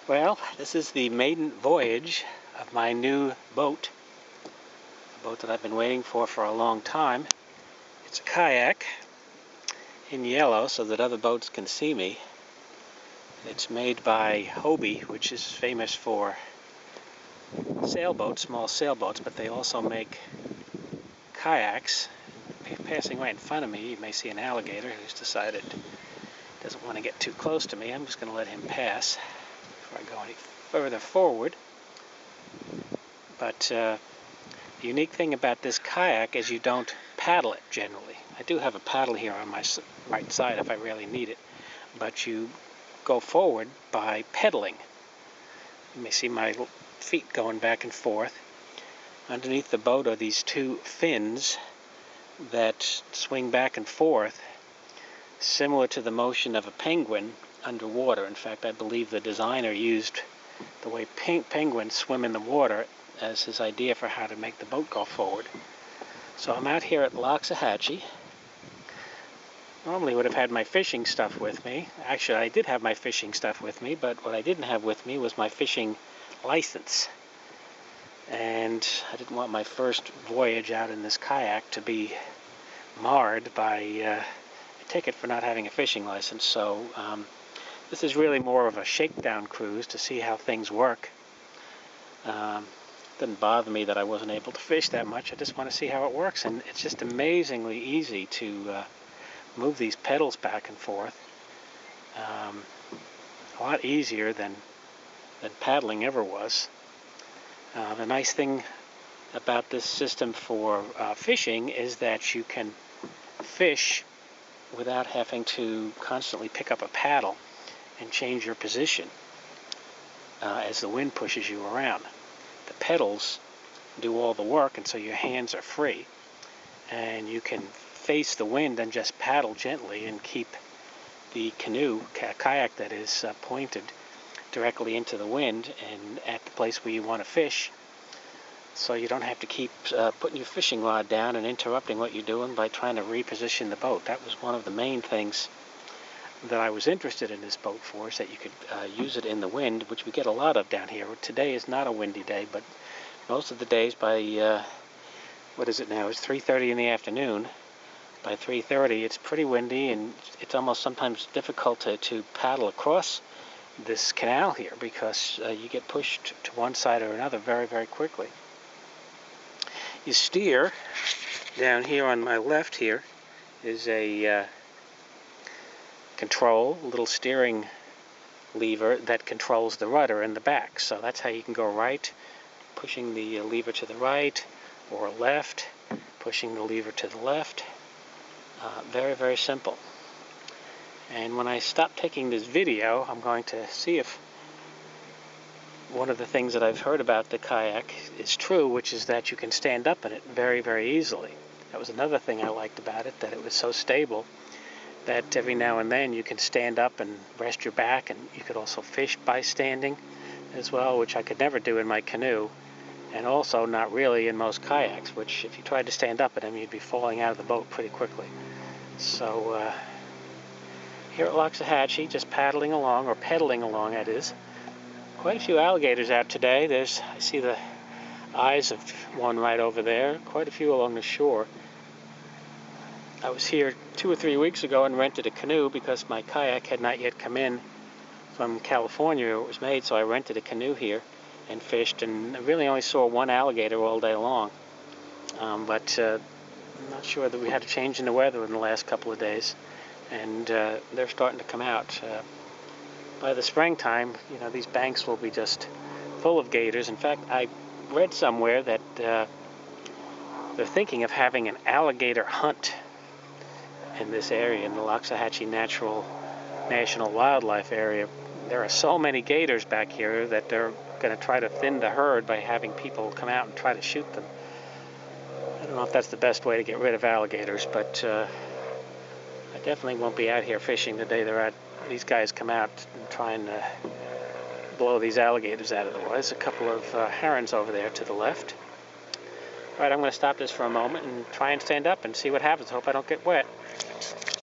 Well, this is the maiden voyage of my new boat, a boat that I've been waiting for a long time. It's a kayak in yellow so that other boats can see me. It's made by Hobie, which is famous for sailboats, small sailboats, but they also make kayaks. Passing right in front of me, you may see an alligator who's decided doesn't want to get too close to me. I'm just going to let him pass before I go any further forward. But the unique thing about this kayak is you don't paddle it generally. I do have a paddle here on my right side if I really need it, but you go forward by pedaling. You may see my feet going back and forth. Underneath the boat are these two fins that swing back and forth, similar to the motion of a penguin underwater. In fact, I believe the designer used the way penguins swim in the water as his idea for how to make the boat go forward. So I'm out here at Loxahatchee. Normally would have had my fishing stuff with me. Actually, I did have my fishing stuff with me, but what I didn't have with me was my fishing license. And I didn't want my first voyage out in this kayak to be marred by a ticket for not having a fishing license. So this is really more of a shakedown cruise to see how things work. Didn't bother me that I wasn't able to fish that much. I just want to see how it works, and it's just amazingly easy to move these pedals back and forth. A lot easier than paddling ever was. The nice thing about this system for fishing is that you can fish without having to constantly pick up a paddle and change your position as the wind pushes you around. The pedals do all the work, and so your hands are free, and you can face the wind and just paddle gently and keep the kayak that is, pointed directly into the wind and at the place where you want to fish, so you don't have to keep putting your fishing rod down and interrupting what you're doing by trying to reposition the boat. That was one of the main things that I was interested in this boat for, is that you could use it in the wind, which we get a lot of down here. Today is not a windy day, but most of the days by, what is it now? It's 3:30 in the afternoon. By 3:30 it's pretty windy, and it's almost sometimes difficult to paddle across this canal here because you get pushed to one side or another very, very quickly. You steer. Down here on my left here is a little steering lever that controls the rudder in the back. So that's how you can go right, pushing the lever to the right, or left, pushing the lever to the left. Very, very simple. And when I stop taking this video, I'm going to see if one of the things that I've heard about the kayak is true, which is that you can stand up in it very, very easily. That was another thing I liked about it, that it was so stable that every now and then you can stand up and rest your back, and you could also fish by standing as well, which I could never do in my canoe, and also not really in most kayaks, which if you tried to stand up in them, you'd be falling out of the boat pretty quickly. So here at Loxahatchee, just paddling along, or pedaling along, that is. Quite a few alligators out today. I see the eyes of one right over there. Quite a few along the shore. I was here 2 or 3 weeks ago and rented a canoe because my kayak had not yet come in from California where it was made, so I rented a canoe here and fished, and I really only saw one alligator all day long. But I'm not sure that we had a change in the weather in the last couple of days, and they're starting to come out. By the springtime, these banks will be just full of gators. In fact, I read somewhere that they're thinking of having an alligator hunt in this area, in the Loxahatchee National Wildlife Area. There are so many gators back here that they're going to try to thin the herd by having people come out and try to shoot them. I don't know if that's the best way to get rid of alligators, but I definitely won't be out here fishing the day these guys come out and try and blow these alligators out of the water. There's a couple of herons over there to the left. All right, I'm going to stop this for a moment and try and stand up and see what happens. Hope I don't get wet.